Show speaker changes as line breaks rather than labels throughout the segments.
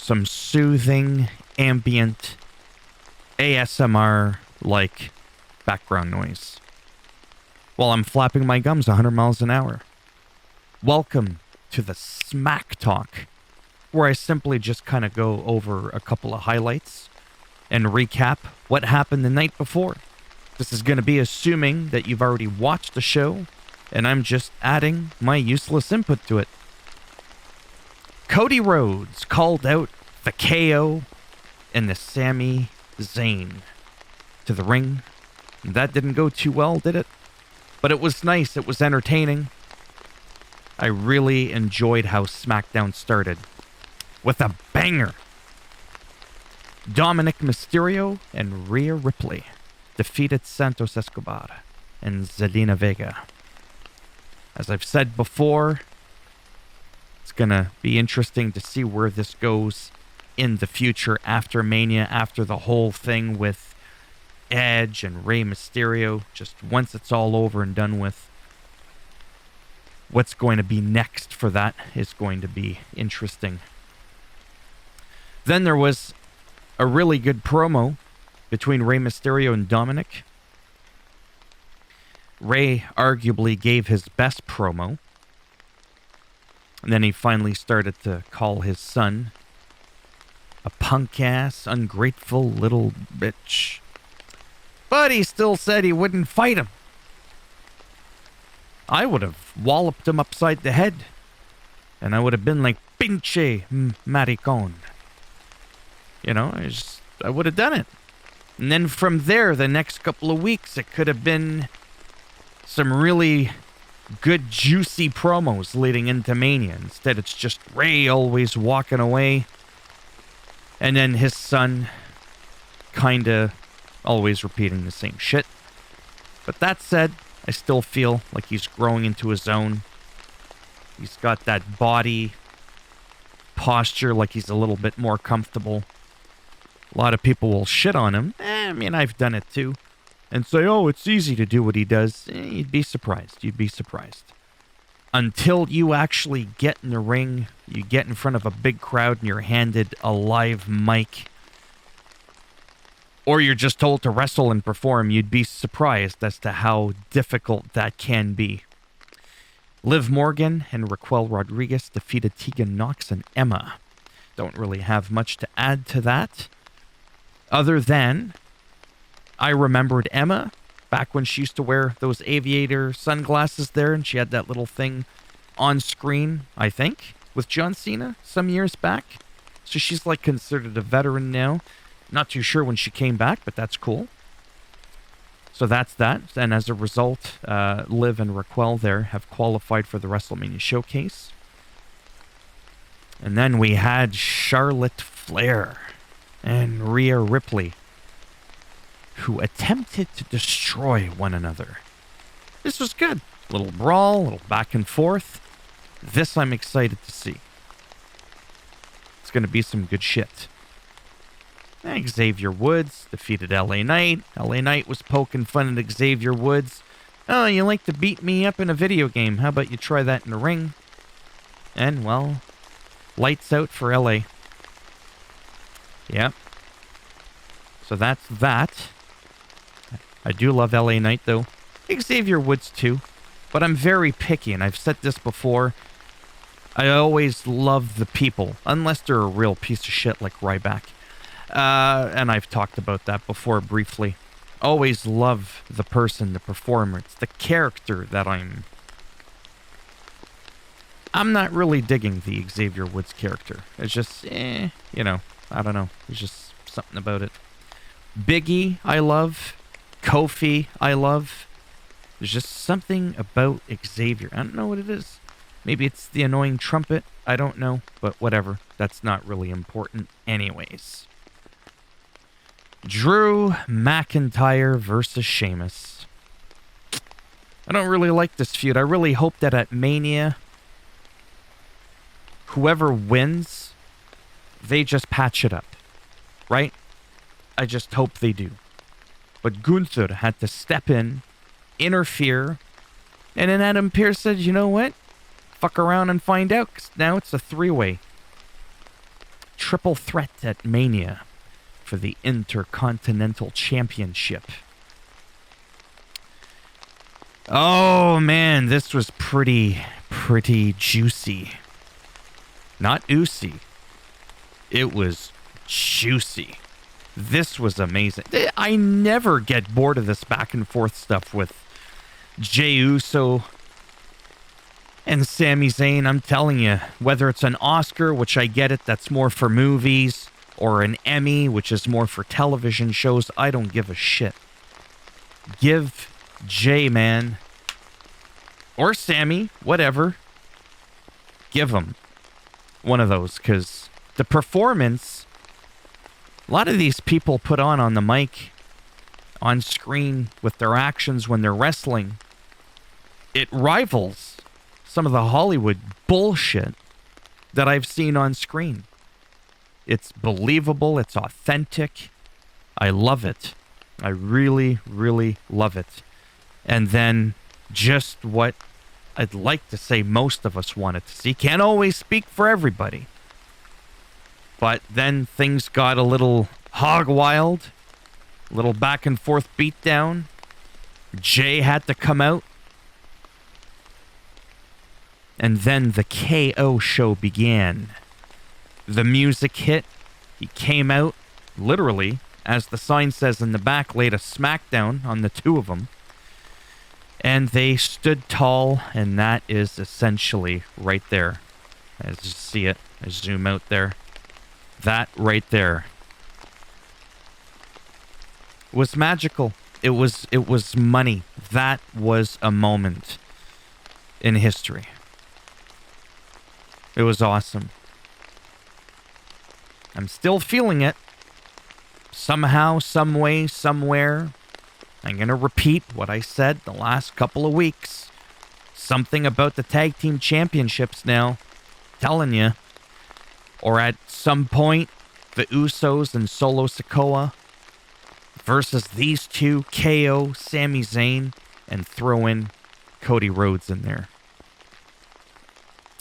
some soothing, ambient, ASMR-like background noise while I'm flapping my gums 100 miles an hour. Welcome to the Smack Talk, where I simply just kind of go over a couple of highlights and recap what happened the night before. This is going to be assuming that you've already watched the show, and I'm just adding my useless input to it. Cody Rhodes called out the KO and the Sami Zayn to the ring. That didn't go too well, did it? But it was nice. It was entertaining. I really enjoyed how SmackDown started with a banger. Dominic Mysterio and Rhea Ripley defeated Santos Escobar and Zelina Vega. As I've said before, it's going to be interesting to see where this goes in the future after Mania, after the whole thing with Edge and Rey Mysterio. Just once it's all over and done with, what's going to be next for that is going to be interesting. Then there was a really good promo between Rey Mysterio and Dominic. Rey arguably gave his best promo. And then he finally started to call his son a punk-ass, ungrateful little bitch. But he still said he wouldn't fight him. I would have walloped him upside the head. And I would have been like, pinche maricon. You know, I would have done it. And then from there, the next couple of weeks, it could have been some really good, juicy promos leading into Mania. Instead, it's just Rey always walking away. And then his son kind of always repeating the same shit. But that said, I still feel like he's growing into his own. He's got that body posture, like he's a little bit more comfortable. A lot of people will shit on him. I mean, I've done it too. And say, oh, it's easy to do what he does. You'd be surprised. You'd be surprised. Until you actually get in the ring, you get in front of a big crowd and you're handed a live mic, or you're just told to wrestle and perform, you'd be surprised as to how difficult that can be. Liv Morgan and Raquel Rodriguez defeated Tegan Nox and Emma. Don't really have much to add to that, other than I remembered Emma back when she used to wear those aviator sunglasses there, and she had that little thing on screen, I think, with John Cena some years back. So she's like considered a veteran now. Not too sure when she came back, but that's cool. So that's that. And as a result, Liv and Raquel there have qualified for the WrestleMania Showcase. And then we had Charlotte Flair and Rhea Ripley, who attempted to destroy one another. This was good. A little brawl, a little back and forth. This I'm excited to see. It's going to be some good shit. Xavier Woods defeated LA Knight. LA Knight was poking fun at Xavier Woods. Oh, you like to beat me up in a video game. How about you try that in the ring? And, well, lights out for LA. Yep. So that's that. I do love LA Knight, though. Xavier Woods, too. But I'm very picky, and I've said this before. I always love the people, unless they're a real piece of shit like Ryback. And I've talked about that before briefly. Always love the person, the performer. It's the character that I'm not really digging the Xavier Woods character. It's just, you know, I don't know. There's just something about it. Biggie, I love. Kofi, I love. There's just something about Xavier. I don't know what it is. Maybe it's the annoying trumpet. I don't know, but whatever. That's not really important anyways. Drew McIntyre versus Sheamus. I don't really like this feud. I really hope that at Mania, whoever wins, they just patch it up. Right? I just hope they do. But Gunther had to step in, interfere, and then Adam Pearce said, you know what? Fuck around and find out, 'cause now it's a three-way. triple threat at Mania for the Intercontinental Championship. Oh man, this was pretty juicy. Not oozy. It was juicy. This was amazing. I never get bored of this back and forth stuff with Jey Uso and Sami Zayn. I'm telling you, whether it's an Oscar, which I get it, that's more for movies, or an Emmy, which is more for television shows, I don't give a shit. Give Jey, man, or Sami, whatever, give them one of those, because the performance a lot of these people put on the mic, on screen, with their actions when they're wrestling, it rivals some of the Hollywood bullshit that I've seen on screen. It's believable. It's authentic. I love it. I really, really love it. And then just what I'd like to say most of us wanted to see. Can't always speak for everybody. But then things got a little hog wild, a little back and forth beatdown. Jey had to come out. And then the KO show began. The music hit. He came out, literally, as the sign says in the back, laid a smackdown on the two of them. And they stood tall, and that is essentially right there. As you see it, I zoom out there. That right there was magical. It was money. That was a moment in history. It was awesome. I'm still feeling it. Somehow, some way, somewhere. I'm going to repeat what I said the last couple of weeks. Something about the tag team championships now. Telling you. Or at some point, the Usos and Solo Sikoa versus these two, KO, Sami Zayn, and throw in Cody Rhodes in there.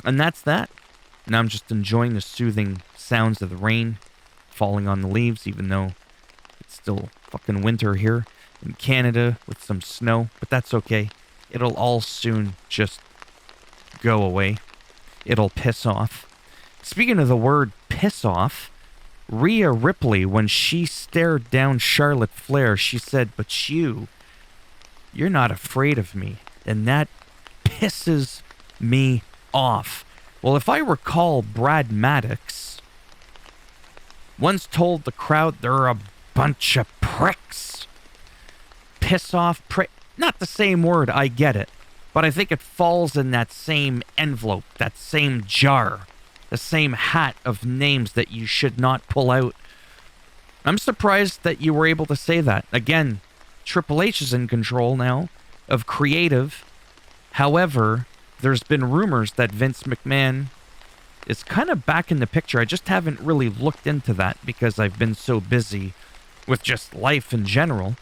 And that's that. Now I'm just enjoying the soothing sounds of the rain falling on the leaves, even though it's still fucking winter here in Canada with some snow, but that's okay. It'll all soon just go away. It'll piss off. Speaking of the word piss off, Rhea Ripley, when she stared down Charlotte Flair, she said, "But you're not afraid of me." And that pisses me off. Well, if I recall, Brad Maddox once told the crowd they're a bunch of pricks. Piss off, prick. Not the same word, I get it. But I think it falls in that same envelope, that same jar. The same hat of names that you should not pull out. I'm surprised that you were able to say that. Again, Triple H is in control now of creative. However, there's been rumors that Vince McMahon is kind of back in the picture. I just haven't really looked into that because I've been so busy with just life in general.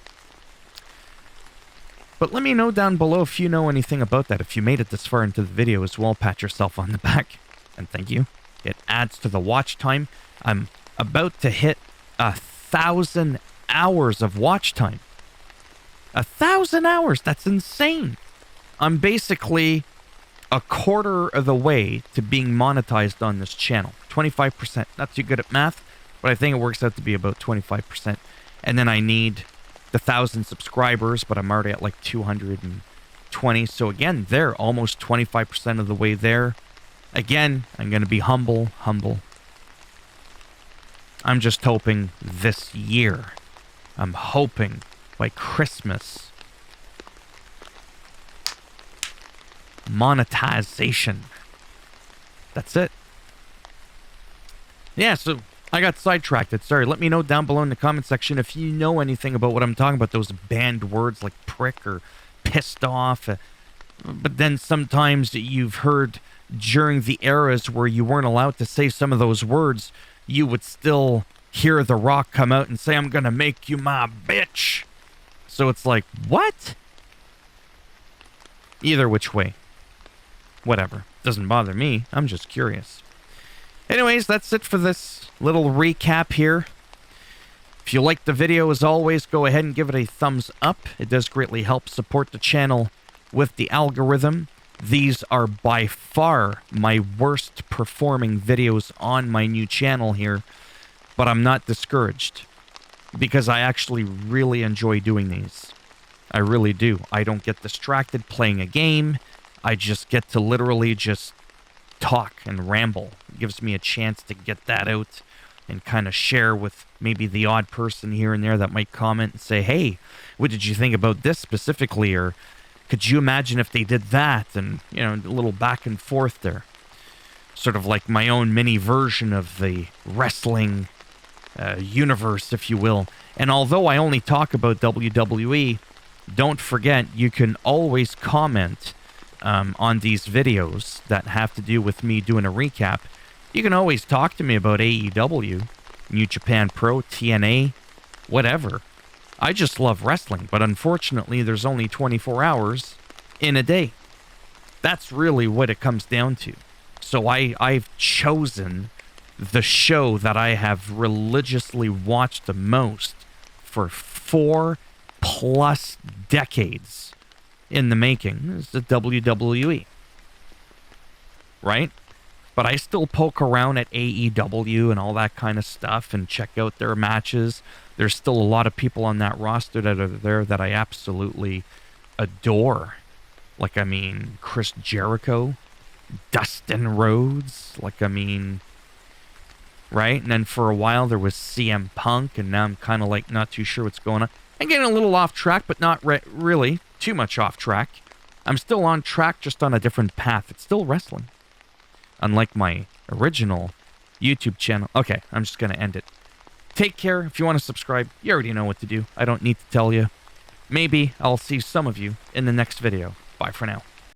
But let me know down below if you know anything about that. If you made it this far into the video as well, pat yourself on the back. And thank you. It adds to the watch time. I'm about to hit 1,000 hours of watch time. 1,000 hours. That's insane. I'm basically a quarter of the way to being monetized on this channel. 25%. Not too good at math, but I think it works out to be about 25%. And then I need the 1,000 subscribers, but I'm already at like 220. So again, they're almost 25% of the way there. Again, I'm going to be humble. I'm just hoping this year. I'm hoping by Christmas. Monetization. That's it. Yeah, so I got sidetracked. Sorry, let me know down below in the comment section if you know anything about what I'm talking about. Those banned words like prick or pissed off. But then sometimes you've heard during the eras where you weren't allowed to say some of those words, you would still hear The Rock come out and say, "I'm gonna make you my bitch." So it's like, what? Either which way. Whatever. Doesn't bother me. I'm just curious. Anyways, that's it for this little recap here. If you liked the video, as always, go ahead and give it a thumbs up. It does greatly help support the channel with the algorithm. These are by far my worst performing videos on my new channel here, but I'm not discouraged because I actually really enjoy doing these. I really do. I don't get distracted playing a game. I just get to literally just talk and ramble. It gives me a chance to get that out and kind of share with maybe the odd person here and there that might comment and say, hey, what did you think about this specifically? Or could you imagine if they did that? And, you know, a little back and forth there. Sort of like my own mini version of the wrestling universe, if you will. And although I only talk about WWE, don't forget, you can always comment on these videos that have to do with me doing a recap. You can always talk to me about AEW, New Japan Pro, TNA, whatever. I just love wrestling, but unfortunately there's only 24 hours in a day. That's really what it comes down to. So I've chosen the show that I have religiously watched the most for 4+ decades in the making. Is the WWE. Right? But I still poke around at AEW and all that kind of stuff and check out their matches. There's still a lot of people on that roster that are there that I absolutely adore. Like, I mean, Chris Jericho, Dustin Rhodes, like, I mean, right? And then for a while there was CM Punk, and now I'm kind of like not too sure what's going on. I'm getting a little off track, but not really too much off track. I'm still on track, just on a different path. It's still wrestling. Unlike my original YouTube channel. Okay, I'm just going to end it. Take care. If you want to subscribe, you already know what to do. I don't need to tell you. Maybe I'll see some of you in the next video. Bye for now.